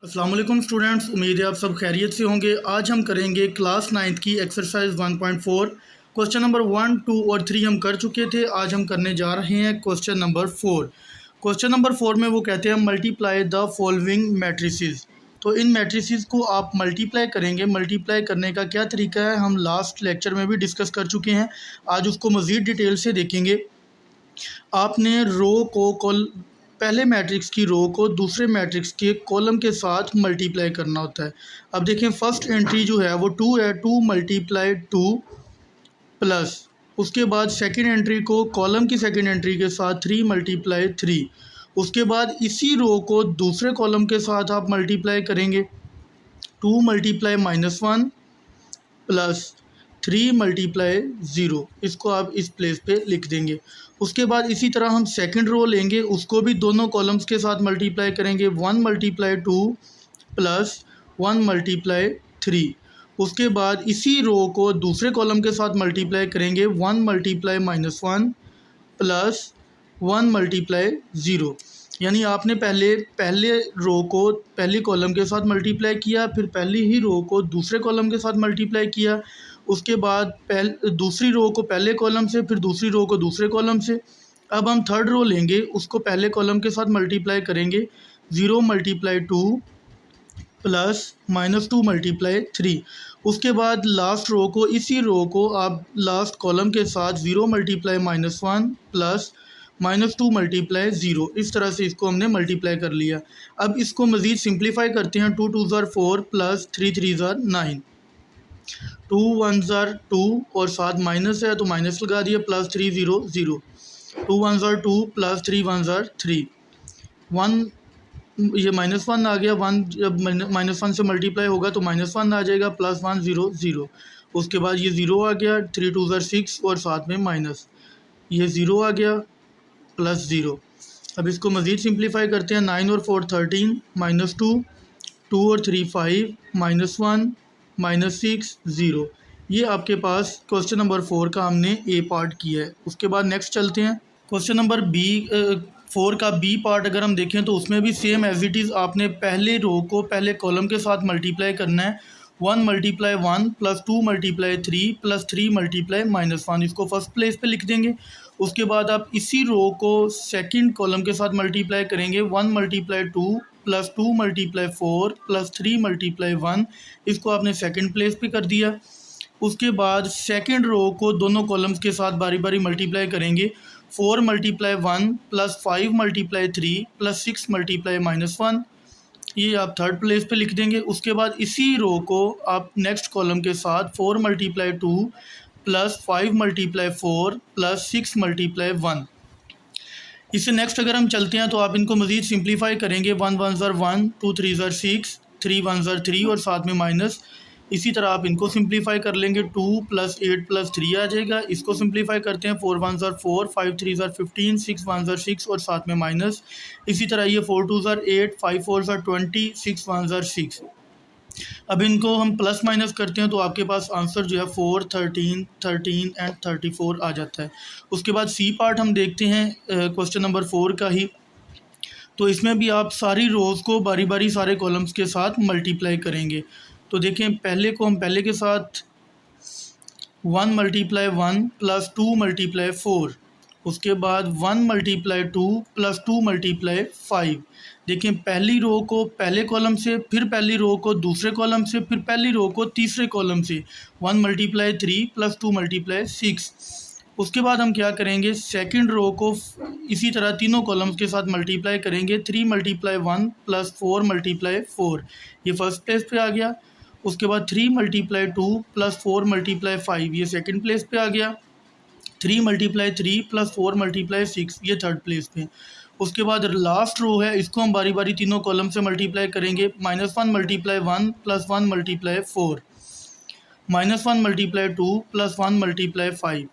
अस्सलाम वालेकुम स्टूडेंट्स, उम्मीद है आप सब खैरियत से होंगे। आज हम करेंगे क्लास 9th की एक्सरसाइज 1.4। क्वेश्चन नंबर 1, 2 और 3 हम कर चुके थे। आज हम करने जा रहे हैं क्वेश्चन नंबर 4। क्वेश्चन नंबर 4 में वो कहते हैं मल्टीप्लाई द फॉलोइंग मैट्रिसेस। तो इन मैट्रिसेस को आप मल्टीप्लाई करेंगे। मल्टीप्लाई करने का क्या तरीका है हम लास्ट लेक्चर में भी डिस्कस कर चुके हैं। आज उसको मज़ीद डिटेल से देखेंगे। आपने रो को पहले मैट्रिक्स की रो को दूसरे मैट्रिक्स के कॉलम के साथ मल्टीप्लाई करना होता है। अब देखें, फर्स्ट एंट्री जो है वो 2 है, 2 मल्टीप्लाई 2 प्लस उसके बाद सेकंड एंट्री को कॉलम की सेकंड एंट्री के साथ 3 मल्टीप्लाई 3। उसके बाद इसी रो को दूसरे कॉलम के साथ आप मल्टीप्लाई करेंगे। 2 मल्टीप्लाई -1 प्लस 3 मल्टीप्लाई 0। इसको आप इस प्लेस पे लिख देंगे। उसके बाद इसी तरह हम सेकंड रो लेंगे, उसको भी दोनों कॉलम्स के साथ मल्टीप्लाई करेंगे। 1 मल्टीप्लाई 2 प्लस 1 मल्टीप्लाई 3। उसके बाद इसी रो को दूसरे कॉलम के साथ मल्टीप्लाई करेंगे। 1 मल्टीप्लाई -1 प्लस 1 मल्टीप्लाई 0। यानी आपने पहले रो को पहली कॉलम के साथ मल्टीप्लाई किया, फिर पहली ही रो को दूसरे कॉलम के साथ मल्टीप्लाई किया। उसके बाद दूसरी रो को पहले कॉलम से, फिर दूसरी रो को दूसरे कॉलम से। अब हम थर्ड रो लेंगे, उसको पहले कॉलम के साथ मल्टीप्लाई करेंगे। 0 मल्टीप्लाई 2 प्लस -2 मल्टीप्लाई 3। उसके बाद लास्ट रो को इसी रो को आप लास्ट कॉलम के साथ 0 मल्टीप्लाई -1 प्लस -2 मल्टीप्लाई 0। इस तरह से इसको हमने मल्टीप्लाई कर लिया। अब इसको मज़ीद सिंप्लीफाई करते हैं। 2 2 ज़ार 4 प्लस 3 3 ज़ार 9। 2 1 ज़ार 2 और साथ माइनस है तो माइनस लगा दिया, प्लस 3 0 0। 2 1 ज़ार 2 प्लस 3 1 ज़ार 3। 1 ये -1 आ गया। 1 जब -1 से मल्टीप्लाई होगा तो -1 आ जाएगा, प्लस 1 0 0। उसके बाद ये 0 आ गया। 3 2 ज़ार 6 और साथ में माइनस, ये 0 आ गया प्लस 0। अब इसको मज़ीद सिंप्लीफाई करते हैं। 9 और 4 13 -2, 2 और 3 5 -1 -6 0। ये आपके पास क्वेश्चन नंबर 4 का हमने ए पार्ट किया है। उसके बाद नेक्स्ट चलते हैं। क्वेश्चन नंबर 4 का बी पार्ट अगर हम देखें तो उसमें भी सेम एज इट इज़ आपने पहले रो को पहले कॉलम के साथ मल्टीप्लाई करना है। 1 multiply 1 plus 2 multiply 3 plus 3 multiply -1। इसको फर्स्ट प्लेस पे लिख देंगे। उसके बाद आप इसी रो को सेकंड कॉलम के साथ मल्टीप्लाई करेंगे। 1 multiply 2 plus 2 multiply 4 plus 3 multiply 1। इसको आपने सेकंड प्लेस पे कर दिया। उसके बाद सेकंड रो को दोनों कॉलम्स के साथ बारी बारी मल्टीप्लाई करेंगे। 4 multiply 1 plus 5 multiply 3 plus 6 multiply -1। ये आप थर्ड प्लेस पे लिख देंगे। उसके बाद इसी रो को आप नेक्स्ट कॉलम के साथ 4 multiply 2 plus 5 multiply 4 plus 6 multiply 1। इससे नेक्स्ट अगर हम चलते हैं तो आप इनको मज़ीद सिंप्लीफाई करेंगे। 1 1 ज़ार 1, 2 3 ज़ार 6, 3 1 ज़ार 3 और साथ में माइनस। इसी तरह आप इनको सिंप्लीफाई कर लेंगे। 2 प्लस 8 प्लस 3 आ जाएगा। इसको सिंप्लीफाई करते हैं। 4 1 ज़ार 4, 5 3 ज़ार 15, 6 1 ज़ार 6 और साथ में माइनस। इसी तरह ये 4 2 ज़ार 8, 5 4 ज़ार 20, 6 1 ज़ार 6। अब इनको हम प्लस माइनस करते हैं तो आपके पास आंसर जो है 4 13 13 एंड 34 आ जाता है। उसके बाद सी पार्ट हम देखते हैं क्वेश्चन नंबर 4 का ही। तो इसमें भी आप सारी रोज़ को बारी बारी सारे कॉलम्स के साथ मल्टीप्लाई करेंगे। तो देखें, पहले को हम पहले के साथ 1 मल्टीप्लाई 1 प्लस 2 मल्टीप्लाई 4। उसके बाद 1 mल्टीप्लाई 2 प्लस 2 मल्टीप्लाई 5। देखें, पहली रो को पहले कॉलम से, फिर पहली रो को दूसरे कॉलम से, फिर पहली रो को तीसरे कॉलम से। 1 मल्टीप्लाई 3 प्लस 2 मल्टीप्लाई 6। उसके बाद हम क्या करेंगे, सेकंड रो को इसी तरह तीनों कॉलम्स के साथ मल्टीप्लाई करेंगे। 3 मल्टीप्लाई 1 प्लस 4 मल्टीप्लाई 4। ये फर्स्ट प्लेस पे आ गया। उसके बाद 3 मल्टीप्लाई 2 प्लस 4 मल्टीप्लाई 5। ये सेकंड प्लेस पे आ गया। 3 मल्टीप्लाई 3 प्लस 4 मल्टीप्लाई 6। ये थर्ड प्लेस पे। उसके बाद लास्ट रो है, इसको हम बारी बारी तीनों कॉलम से मल्टीप्लाई करेंगे। -1 multiply 1 plus 1 multiply 4, -1 multiply 2 plus 1 multiply 5,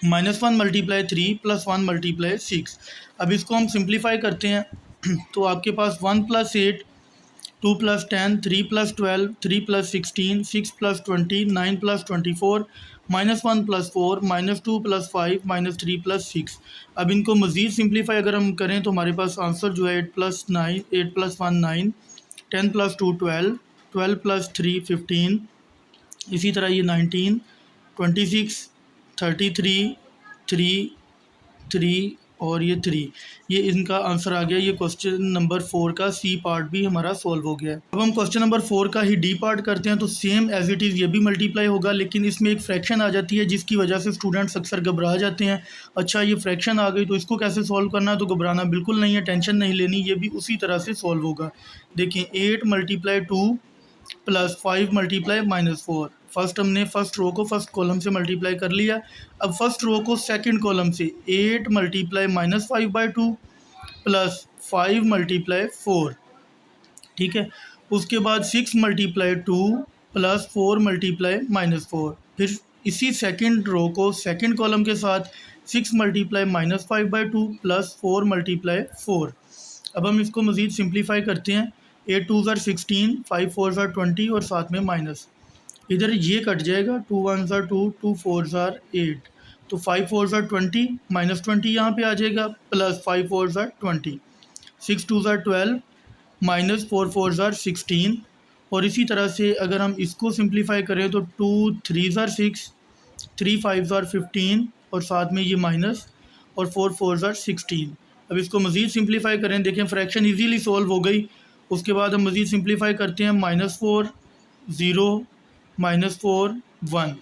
-1 multiply 3 plus 1 multiply 6। अब इसको हम सिंप्लीफाई करते हैं तो आपके पास 1 plus 8, 2 plus 10, 3 plus 12, 3 plus 16, 6 plus 20, 9 plus 24, -1 plus 4, -2 plus 5, -3 plus 6। अब इनको मज़ीद सिंप्लीफाई अगर हम करें तो हमारे पास आंसर जो है 8 प्लस 1 9, 10 + 2 12, 12 + 3 15, इसी तरह ये 19, 26, 33, 3, 3 और ये 3, ये इनका आंसर आ गया। ये क्वेश्चन नंबर 4 का सी पार्ट भी हमारा सॉल्व हो गया है। अब हम क्वेश्चन नंबर 4 का ही डी पार्ट करते हैं। तो सेम एज इट इज़ ये भी मल्टीप्लाई होगा, लेकिन इसमें एक फ्रैक्शन आ जाती है जिसकी वजह से स्टूडेंट्स अक्सर घबरा जाते हैं। अच्छा ये फ्रैक्शन आ गई तो इसको कैसे सॉल्व करना है, तो घबराना बिल्कुल नहीं है, टेंशन नहीं लेनी, ये भी उसी तरह से सॉल्व होगा। देखिए 8 × 2 + 5 × -4, फर्स्ट हमने फर्स्ट रो को फर्स्ट कॉलम से मल्टीप्लाई कर लिया। अब फर्स्ट रो को सेकंड कॉलम से 8 × -5/2 + 5 × 4, ठीक है। उसके बाद 6 × 2 + 4 × -4, फिर इसी सेकंड रो को सेकंड कॉलम के साथ 6 × -5/2 + 4 × 4। अब हम इसको मज़ीद सिंप्लीफाई करते हैं। 8 2 ज़ार 16, 5 4 ज़ार 20 और साथ में माइनस, इधर ये कट जाएगा, 2 1 ज़ार 2, 2 4 ज़ार 8, तो 5 4 ज़ार 20, -20 यहाँ पे आ जाएगा, प्लस 5 4 ज़ार 20, 6 2 ज़ार 12, -4 4 ज़ार 16। और इसी तरह से अगर हम इसको सिंप्लीफाई करें तो 2 3 ज़ार 6, 3 5 ज़ार 15 और साथ में ये माइनस, और 4 4 ज़ार 16। अब इसको मज़ीद सिंप्लीफाई करें, देखें फ्रैक्शन इजीली सॉल्व हो गई। उसके बाद हम मज़ीद सिंप्लीफाई करते हैं, -4 0, -4 1।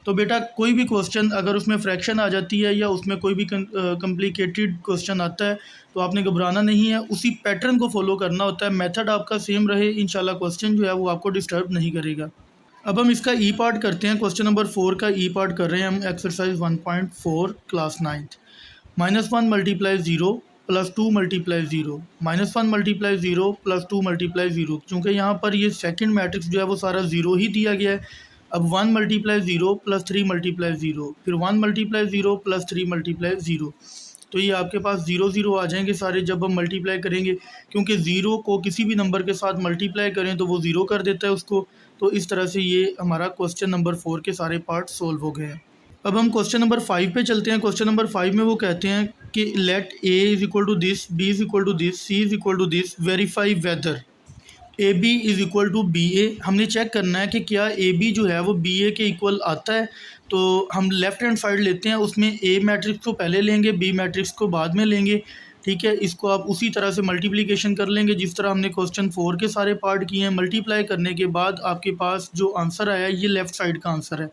तो बेटा कोई भी क्वेश्चन अगर उसमें फ्रैक्शन आ जाती है या उसमें कोई भी कॉम्प्लिकेटेड क्वेश्चन आता है तो आपने घबराना नहीं है, उसी पैटर्न को फॉलो करना होता है। मेथड आपका सेम रहे, इंशाल्लाह क्वेश्चन जो है वो आपको डिस्टर्ब नहीं करेगा। अब हम इसका ई पार्ट करते हैं। क्वेश्चन नंबर 4 का ई पार्ट कर रहे हैं हम, एक्सरसाइज 1.4 क्लास 9th। -1 × 0 + 2 × 0, -1 × 0 + 2 × 0, क्योंकि यहाँ पर ये सेकंड मैट्रिक्स जो है वो सारा ज़ीरो ही दिया गया है। अब 1 × 0 + 3 × 0, फिर 1 × 0 + 3 × 0, तो ये आपके पास 0 0 आ जाएंगे सारे जब हम मल्टीप्लाई करेंगे, क्योंकि ज़ीरो को किसी भी नंबर के साथ मल्टीप्लाई करें तो वो ज़ीरो कर देता है उसको। तो इस तरह से ये हमारा क्वेश्चन नंबर 4 के सारे पार्ट सोल्व हो गए हैं। अब हम क्वेश्चन नंबर 5 पे चलते हैं। क्वेश्चन नंबर 5 में वो कहते हैं कि let A = this, B = this, C = this, verify whether AB = BA। हमने चेक करना है कि क्या AB जो है वो BA के इक्वल आता है। तो हम लेफ़्ट हैंड साइड लेते हैं, उसमें A मैट्रिक्स को पहले लेंगे, B मैट्रिक्स को बाद में लेंगे, ठीक है। इसको आप उसी तरह से मल्टीप्लिकेशन कर लेंगे जिस तरह हमने क्वेश्चन 4 के सारे पार्ट किए हैं। मल्टीप्लाई करने के बाद आपके पास जो आंसर आया ये लेफ़्ट साइड का आंसर है।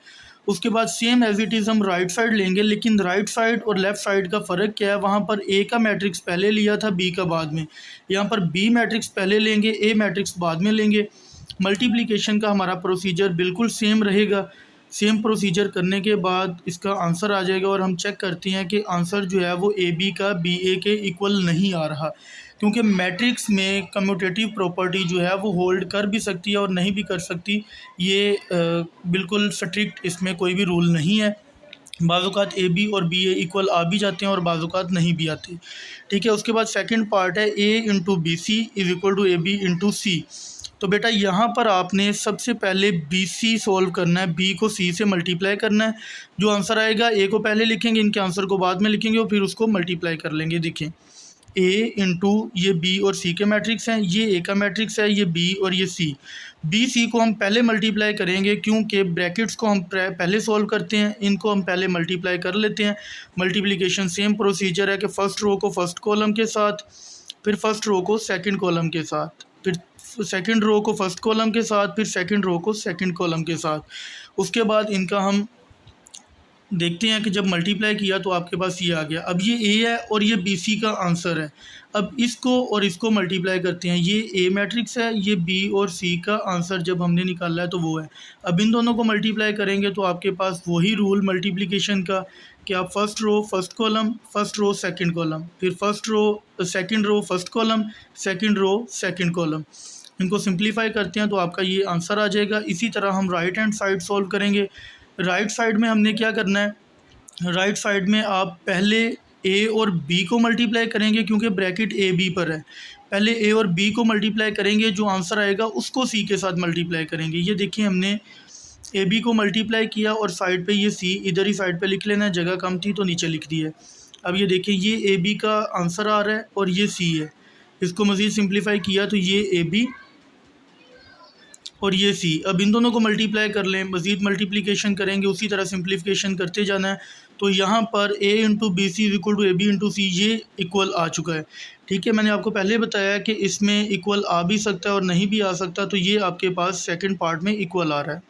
उसके बाद सेम एज इट इज़ हम राइट साइड लेंगे, लेकिन राइट साइड और लेफ़्ट साइड का फ़र्क क्या है, वहाँ पर ए का मैट्रिक्स पहले लिया था, बी का बाद में। यहाँ पर बी मैट्रिक्स पहले लेंगे, ए मैट्रिक्स बाद में लेंगे। मल्टीप्लिकेशन का हमारा प्रोसीजर बिल्कुल सेम रहेगा। सेम प्रोसीजर करने के बाद इसका आंसर आ जाएगा और हम चेक करते हैं कि आंसर जो है वो ए बी का बी ए के इक्वल नहीं आ रहा, क्योंकि मैट्रिक्स में कम्यूटेटिव प्रॉपर्टी जो है वो होल्ड कर भी सकती है और नहीं भी कर सकती। ये बिल्कुल स्ट्रिक्ट इसमें कोई भी रूल नहीं है। बाज़-औक़ात ए बी और बी ए इक्वल आ भी जाते हैं और बाज़-औक़ात नहीं भी आते, ठीक है। उसके बाद सेकंड पार्ट है A × BC = AB × C। तो बेटा यहाँ पर आपने सबसे पहले BC सॉल्व करना है, B को C से मल्टीप्लाई करना है। जो आंसर आएगा A को पहले लिखेंगे, इनके आंसर को बाद में लिखेंगे और फिर उसको मल्टीप्लाई कर लेंगे। देखें A × ये B और C के मैट्रिक्स हैं, ये A का मैट्रिक्स है, ये B और ये C। B C को हम पहले मल्टीप्लाई करेंगे क्योंकि ब्रैकेट्स को हम पहले सॉल्व करते हैं, इनको हम पहले मल्टीप्लाई कर लेते हैं। मल्टीप्लिकेशन सेम प्रोसीजर है कि फ़र्स्ट रो को फर्स्ट कॉलम के साथ, फिर फर्स्ट रो को सेकंड कॉलम के साथ, फिर सेकंड रो को फर्स्ट कॉलम के साथ, फिर सेकंड रो को सेकंड कॉलम के साथ। उसके बाद इनका हम देखते हैं कि जब मल्टीप्लाई किया तो आपके पास ये आ गया। अब ये ए है और ये बी सी का आंसर है। अब इसको और इसको मल्टीप्लाई करते हैं, ये ए मैट्रिक्स है, ये बी और सी का आंसर जब हमने निकाला है तो वो है। अब इन दोनों को मल्टीप्लाई करेंगे तो आपके पास वही रूल मल्टीप्लिकेशन का कि आप first row first column, first row second column, फिर first row second row first column, second row second column, इनको सिंप्लीफाई करते हैं तो आपका ये आंसर आ जाएगा। इसी तरह हम राइट हैंड साइड सॉल्व करेंगे। राइट साइड में हमने क्या करना है, राइट साइड में आप पहले ए और बी को मल्टीप्लाई करेंगे क्योंकि ब्रैकेट ए बी पर है। पहले ए और बी को मल्टीप्लाई करेंगे, जो आंसर आएगा उसको सी के साथ मल्टीप्लाई करेंगे। ये देखिए हमने ए बी को मल्टीप्लाई किया और साइड पे ये सी, इधर ही साइड पे लिख लेना है, जगह कम थी तो नीचे लिख दिया। अब ये देखिए ये ए बी का आंसर आ रहा है और ये सी है। इसको मज़ीद सिंप्लीफाई किया तो ये ए बी और ये सी। अब इन दोनों को मल्टीप्लाई कर लें, मज़ीद मल्टीप्लिकेशन करेंगे, उसी तरह सिंप्लीफिकेशन करते जाना है। तो यहाँ पर a into B C is equal to A B into C, ये इक्वल आ चुका है। ठीक है, मैंने आपको पहले बताया कि इसमें इक्वल आ भी सकता है और नहीं भी आ सकता, तो ये आपके पास सेकंड पार्ट में इक्वल आ रहा है।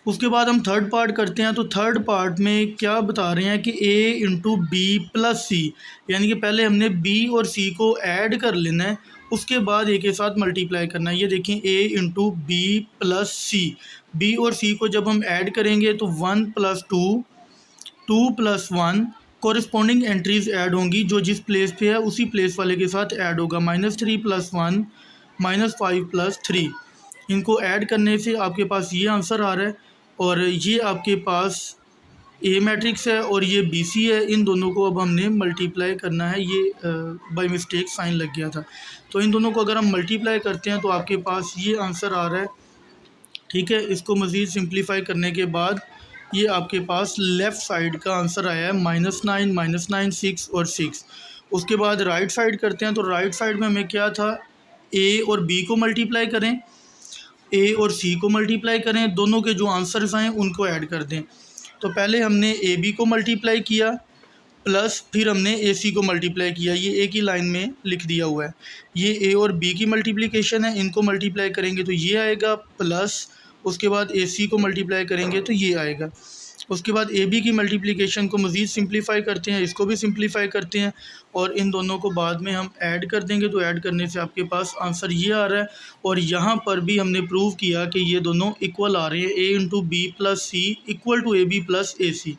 उसके बाद हम थर्ड पार्ट करते हैं। तो थर्ड पार्ट में क्या बता रहे हैं कि a इंटू बी प्लस सी, यानी कि पहले हमने b और c को ऐड कर लेना है, उसके बाद a के साथ मल्टीप्लाई करना है। ये देखें a into B plus C, b और c को जब हम ऐड करेंगे तो 1 plus 2, 2 plus 1, corresponding entries add होंगी, जो जिस प्लेस पे है उसी प्लेस वाले के साथ ऐड होगा। -3 प्लस 1, -5 प्लस 3, इनको ऐड करने से आपके पास ये आंसर आ रहा है। और ये आपके पास ए मैट्रिक्स है और ये बी सी है। इन दोनों को अब हमने मल्टीप्लाई करना है। ये बाय मिस्टेक साइन लग गया था। तो इन दोनों को अगर हम मल्टीप्लाई करते हैं तो आपके पास ये आंसर आ रहा है। ठीक है, इसको मज़ीद सिंप्लीफाई करने के बाद ये आपके पास लेफ़्ट साइड का आंसर आया है -9, -9, 6 और 6। उसके बाद राइट साइड करते हैं। तो राइट साइड में हमें क्या था, ए और बी को मल्टीप्लाई करें, ए और सी को मल्टीप्लाई करें, दोनों के जो आंसर्स आएँ उनको ऐड कर दें। तो पहले हमने ए बी को मल्टीप्लाई किया, प्लस फिर हमने ए सी को मल्टीप्लाई किया। ये एक ही लाइन में लिख दिया हुआ है। ये ए और बी की मल्टीप्लिकेशन है, इनको मल्टीप्लाई करेंगे तो ये आएगा, प्लस उसके बाद ए सी को मल्टीप्लाई करेंगे तो ये आएगा। उसके बाद ए बी की मल्टीप्लिकेशन को मज़ीद सिंप्लीफाई करते हैं, इसको भी सिंप्लीफाई करते हैं और इन दोनों को बाद में हम ऐड कर देंगे। तो ऐड करने से आपके पास आंसर ये आ रहा है। और यहाँ पर भी हमने प्रूव किया कि ये दोनों इक्वल आ रहे हैं, A into B plus C equal to A B plus A C.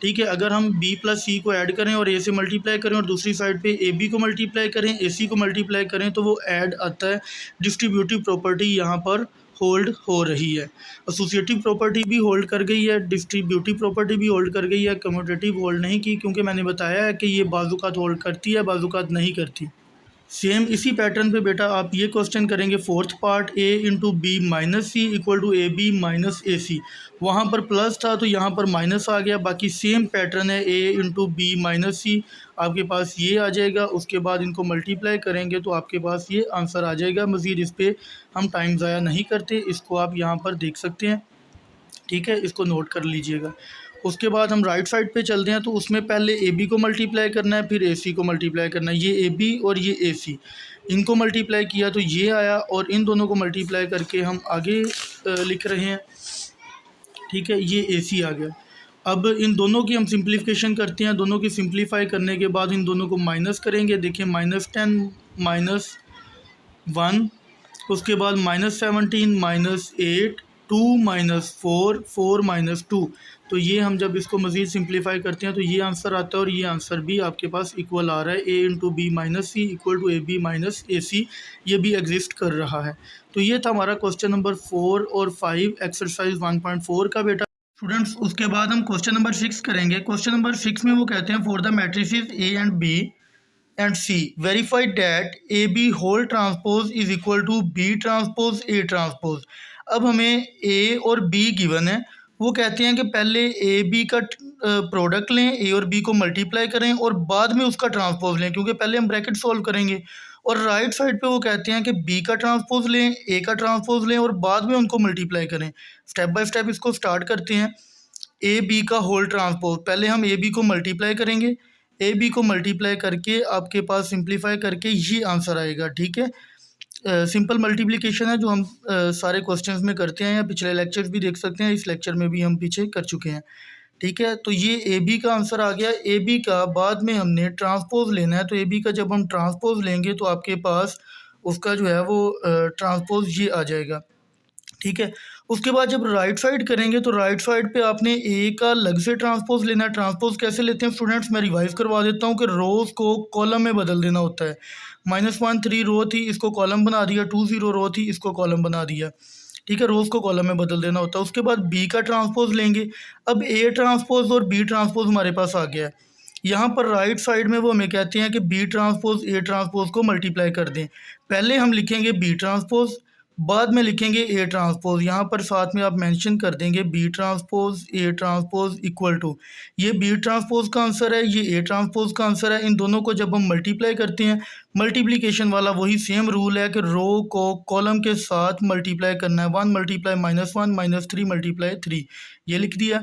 ठीक है, अगर हम b प्लस सी को ऐड करें और a से मल्टीप्लाई करें और दूसरी साइड पे ए बी को मल्टीप्लाई करें, ए सी को मल्टीप्लाई करें, तो वो ऐड आता है। डिस्ट्रीब्यूटिव प्रॉपर्टी यहाँ पर होल्ड हो रही है। एसोसिएटिव प्रॉपर्टी भी होल्ड कर गई है, डिस्ट्रीब्यूटिव प्रॉपर्टी भी होल्ड कर गई है, कम्यूटेटिव होल्ड नहीं की, क्योंकि मैंने बताया है कि ये बाज़ूकात होल्ड करती है, बाज़ूकात नहीं करती। सेम इसी पैटर्न पे बेटा आप ये क्वेश्चन करेंगे fourth part, a into B minus C equal to A B minus A C. वहाँ पर प्लस था तो यहाँ पर माइनस आ गया। बाकी सेम पैटर्न है, a इंटू बी माइनस सी, आपके पास ये आ जाएगा। उसके बाद इनको मल्टीप्लाई करेंगे तो आपके पास ये आंसर आ जाएगा। मज़ीद इस पर हम टाइम ज़ाया नहीं करते, इसको आप यहाँ पर देख सकते हैं। ठीक है, इसको नोट कर लीजिएगा। उसके बाद हम राइट साइड पे चलते हैं। तो उसमें पहले ए बी को मल्टीप्लाई करना है, फिर ए सी को मल्टीप्लाई करना है। ये ए बी और ये ए सी, इनको मल्टीप्लाई किया तो ये आया और इन दोनों को मल्टीप्लाई करके हम आगे लिख रहे हैं। ठीक है, ये ए सी आ गया। अब इन दोनों की हम सिंप्लीफिकेशन करते हैं। दोनों की सिंप्लीफाई करने के बाद इन दोनों को माइनस करेंगे। देखिए -10 -1, उसके बाद -17 -8, 2 -4, 4 -2। तो ये हम जब इसको मज़ीद सिंप्लीफाई करते हैं तो ये आंसर आता है और ये आंसर भी आपके पास इक्वल आ रहा है, a into B minus C equal to A B minus A C, ये भी एग्जिस्ट कर रहा है। तो ये था हमारा क्वेश्चन नंबर 4 और 5 एक्सरसाइज 1.4 का बेटा। स्टूडेंट्स, उसके बाद हम क्वेश्चन नंबर 6 करेंगे। क्वेश्चन नंबर 6 में वो कहते हैं for the matrices A and B and C, verify that AB whole transpose is equal to B transpose A transpose। अब हमें A और B गिवन है। वो कहते हैं कि पहले ए बी का प्रोडक्ट लें, ए और बी को मल्टीप्लाई करें और बाद में उसका ट्रांसपोज लें, क्योंकि पहले हम ब्रैकेट सॉल्व करेंगे। और राइट साइड पे वो कहते हैं कि बी का ट्रांसपोज लें, ए का ट्रांसपोज लें और बाद में उनको मल्टीप्लाई करें। स्टेप बाय स्टेप इसको स्टार्ट करते हैं। ए बी का होल ट्रांसपोज, पहले हम ए बी को मल्टीप्लाई करेंगे, ए बी को मल्टीप्लाई करके आपके पास सिंप्लीफाई करके ये आंसर आएगा। ठीक है, सिंपल मल्टीप्लिकेशन है जो हम सारे क्वेश्चंस में करते हैं, या पिछले लेक्चर्स भी देख सकते हैं, इस लेक्चर में भी हम पीछे कर चुके हैं। ठीक है, तो ये ए बी का आंसर आ गया। ए बी का बाद में हमने ट्रांसपोज लेना है, तो ए बी का जब हम ट्रांसपोज लेंगे तो आपके पास उसका जो है वो ट्रांसपोज ये आ जाएगा। ठीक है, उसके बाद जब राइट साइड करेंगे तो राइट साइड पे आपने ए का अलग से ट्रांसपोज लेना है। ट्रांसपोज कैसे लेते हैं स्टूडेंट्स, मैं रिवाइज करवा देता हूँ कि रोज़ को कॉलम में बदल देना होता है। -1 3 रो थी, इसको कॉलम बना दिया, 2 0 रो थी, इसको कॉलम बना दिया। ठीक है, रोज़ को कॉलम में बदल देना होता है। उसके बाद बी का ट्रांसपोज लेंगे। अब ए ट्रांसपोज और बी ट्रांसपोज हमारे पास आ गया है। यहाँ पर राइट साइड में वो हमें कहते हैं कि बी ट्रांसपोज ए ट्रांसपोज को मल्टीप्लाई कर दें। पहले हम लिखेंगे बी ट्रांसपोज, बाद में लिखेंगे ए ट्रांसपोज, यहाँ पर साथ में आप मेंशन कर देंगे B transpose A transpose equal to, ये बी ट्रांसपोज का आंसर है, ये ए ट्रांसपोज का आंसर है। इन दोनों को जब हम मल्टीप्लाई करते हैं, मल्टीप्लिकेशन वाला वही सेम रूल है कि रो को कॉलम के साथ मल्टीप्लाई करना है। 1 मल्टीप्लाई -1 -3 मल्टीप्लाई 3, ये लिख दिया।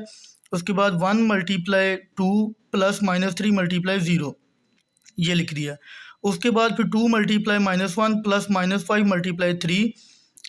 उसके बाद 1 मल्टीप्लाई 2 प्लस -3 मल्टीप्लाई 0, ये लिख दिया। उसके बाद फिर 2 मल्टीप्लाई -1 प्लस -5 मल्टीप्लाई 3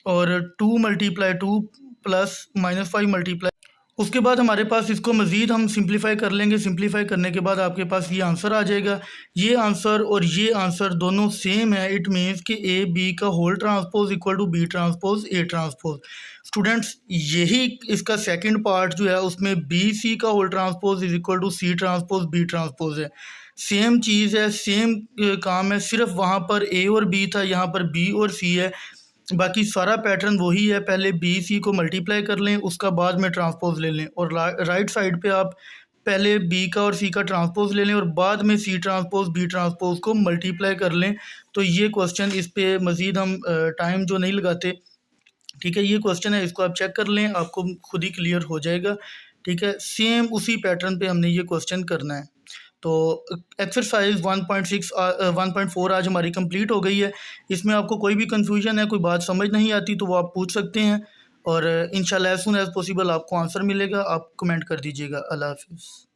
और 2 मल्टीप्लाई 2 प्लस -5 मल्टीप्लाई, उसके बाद हमारे पास इसको मज़ीद हम सिंप्लीफाई कर लेंगे। सिंप्लीफाई करने के बाद आपके पास ये आंसर आ जाएगा। ये आंसर और ये आंसर दोनों सेम है। इट मीन्स कि ए बी का whole transpose equal to B transpose A transpose. Students, यही इसका सेकंड पार्ट जो है उसमें बी सी का whole transpose is equal to C transpose B transpose है। सेम चीज़ है, सेम काम है, सिर्फ वहाँ पर ए और बी था, यहाँ पर बी और सी है। बाकी सारा पैटर्न वही है, पहले बी सी को मल्टीप्लाई कर लें, उसका बाद में ट्रांसपोज ले लें, और राइट साइड पे आप पहले बी का और सी का ट्रांसपोज ले लें और बाद में सी ट्रांसपोज बी ट्रांसपोज को मल्टीप्लाई कर लें। तो ये क्वेश्चन, इस पे मज़ीद हम टाइम जो नहीं लगाते, ठीक है, ये क्वेश्चन है, इसको आप चेक कर लें, आपको खुद ही क्लियर हो जाएगा। ठीक है, सेम उसी पैटर्न पे हमने ये क्वेश्चन करना है। तो एक्सरसाइज 1.6 1.4 आज हमारी कंप्लीट हो गई है। इसमें आपको कोई भी कंफ्यूजन है, कोई बात समझ नहीं आती, तो वो आप पूछ सकते हैं, और इंशाल्लाह एज सून एज़ पॉसिबल आपको आंसर मिलेगा। आप कमेंट कर दीजिएगा। अल्लाह हाफिज़।